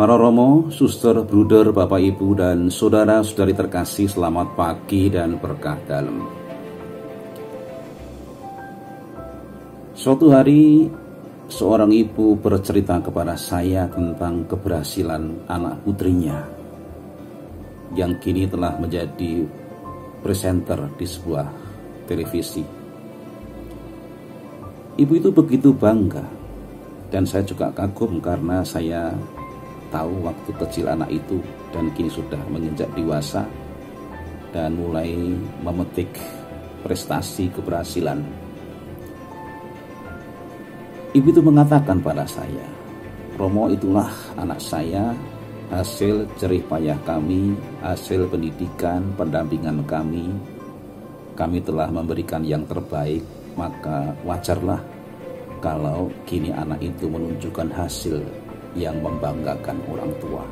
Para Romo, Suster, Bruder, Bapak, Ibu, dan Saudara-saudari terkasih, selamat pagi dan berkah dalam. Suatu hari, seorang ibu bercerita kepada saya tentang keberhasilan anak putrinya yang kini telah menjadi presenter di sebuah televisi. Ibu itu begitu bangga, dan saya juga kagum karena saya tahu waktu kecil anak itu dan kini sudah menginjak dewasa dan mulai memetik prestasi keberhasilan. Ibu itu mengatakan pada saya, "Romo, itulah anak saya, hasil jerih payah kami, hasil pendidikan, pendampingan kami. Kami telah memberikan yang terbaik, maka wajarlah kalau kini anak itu menunjukkan hasil yang membanggakan orang tua."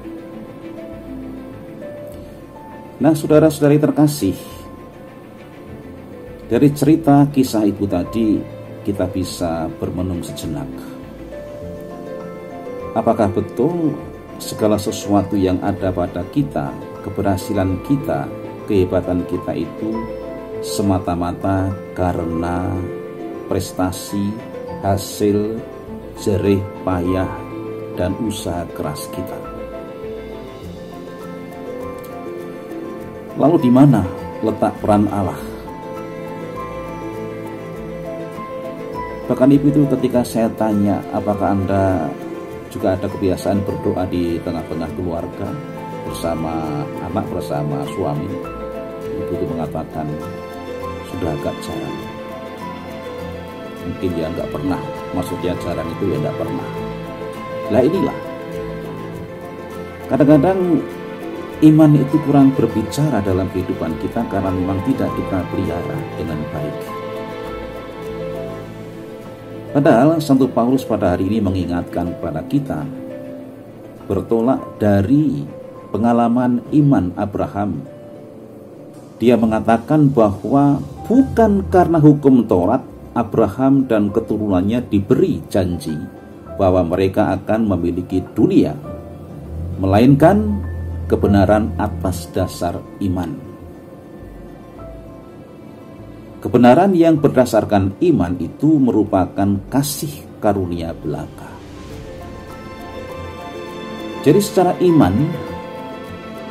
Nah, saudara-saudari terkasih, dari cerita kisah ibu tadi kita bisa bermenung sejenak. Apakah betul segala sesuatu yang ada pada kita, keberhasilan kita, kehebatan kita itu semata-mata karena prestasi, hasil, jerih payah, dan usaha keras kita? Lalu di mana letak peran Allah? Bahkan ibu itu ketika saya tanya, apakah Anda juga ada kebiasaan berdoa di tengah-tengah keluarga bersama anak, bersama suami? Ibu itu mengatakan, sudah agak jarang. Mungkin ya nggak pernah, maksudnya jarang itu ya nggak pernah. Nah, inilah kadang-kadang iman itu kurang berbicara dalam kehidupan kita karena memang tidak kita pelihara dengan baik. Padahal Santo Paulus pada hari ini mengingatkan kepada kita bertolak dari pengalaman iman Abraham. Dia mengatakan bahwa bukan karena hukum Taurat Abraham dan keturunannya diberi janji bahwa mereka akan memiliki dunia, melainkan kebenaran atas dasar iman. Kebenaran yang berdasarkan iman itu merupakan kasih karunia belaka. Jadi secara iman,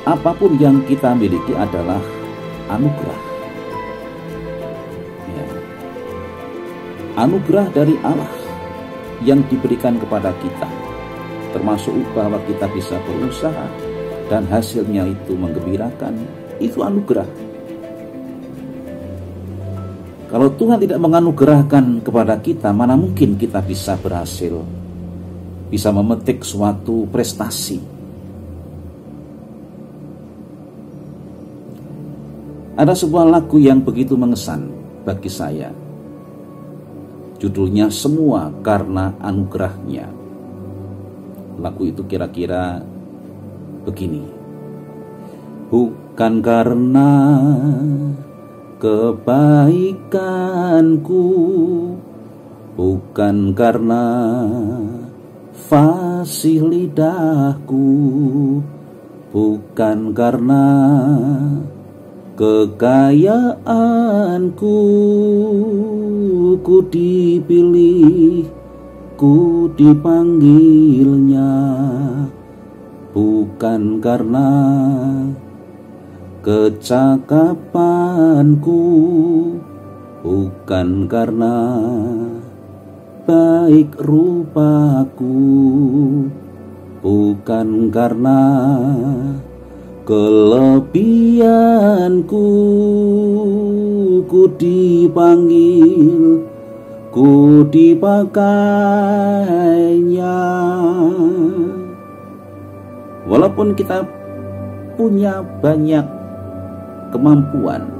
apapun yang kita miliki adalah anugerah. Ya. Anugerah dari Allah yang diberikan kepada kita, termasuk bahwa kita bisa berusaha dan hasilnya itu menggembirakan, itu anugerah. Kalau Tuhan tidak menganugerahkan kepada kita, mana mungkin kita bisa berhasil, bisa memetik suatu prestasi. Ada sebuah lagu yang begitu mengesan bagi saya. Judulnya Semua Karena Anugerahnya. Lagu itu kira-kira begini. Bukan karena kebaikanku, bukan karena fasih lidahku, bukan karena kekayaanku, ku dipilih, ku dipanggilnya, bukan karena kecakapanku, bukan karena baik rupaku, bukan karena kelebihanku, ku dipanggil, ku dipakainya. Walaupun kita punya banyak kemampuan,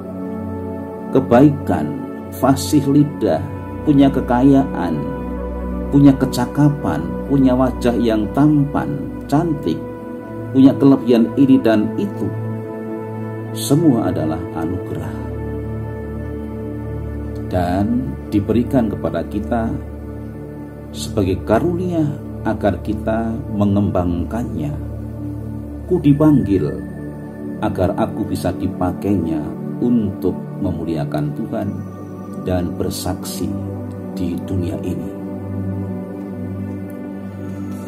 kebaikan, fasih lidah, punya kekayaan, punya kecakapan, punya wajah yang tampan, cantik, punya kelebihan ini dan itu, semua adalah anugerah dan diberikan kepada kita sebagai karunia agar kita mengembangkannya aku dipanggil agar aku bisa dipakainya untuk memuliakan Tuhan dan bersaksi di dunia ini.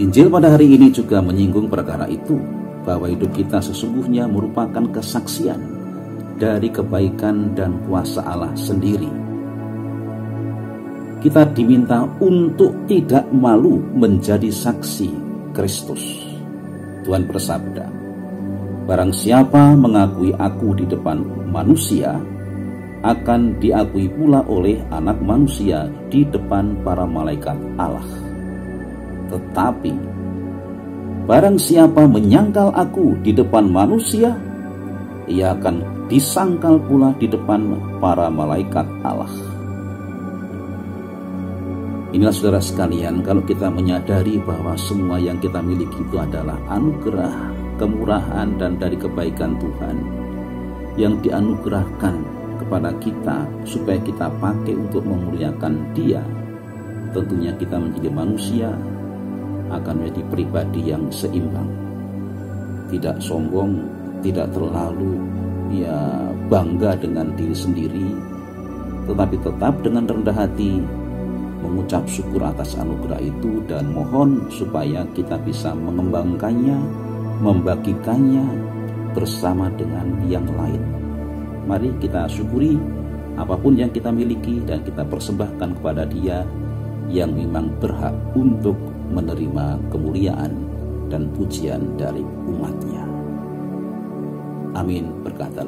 Injil pada hari ini juga menyinggung perkara itu, bahwa hidup kita sesungguhnya merupakan kesaksian dari kebaikan dan kuasa Allah sendiri. Kita diminta untuk tidak malu menjadi saksi Kristus. Tuhan bersabda, barang siapa mengakui aku di depan manusia, akan diakui pula oleh Anak Manusia di depan para malaikat Allah. Tetapi barang siapa menyangkal aku di depan manusia, ia akan disangkal pula di depan para malaikat Allah. Inilah saudara sekalian, kalau kita menyadari bahwa semua yang kita miliki itu adalah anugerah, kemurahan, dan dari kebaikan Tuhan yang dianugerahkan kepada kita supaya kita pakai untuk memuliakan Dia, tentunya kita menjadi manusia akan menjadi pribadi yang seimbang, tidak sombong, tidak terlalu bangga dengan diri sendiri, tetapi tetap dengan rendah hati mengucap syukur atas anugerah itu dan mohon supaya kita bisa mengembangkannya, membagikannya bersama dengan yang lain. Mari kita syukuri apapun yang kita miliki dan kita persembahkan kepada Dia yang memang berhak untuk menerima kemuliaan dan pujian dari umat-Nya. Amin, berkata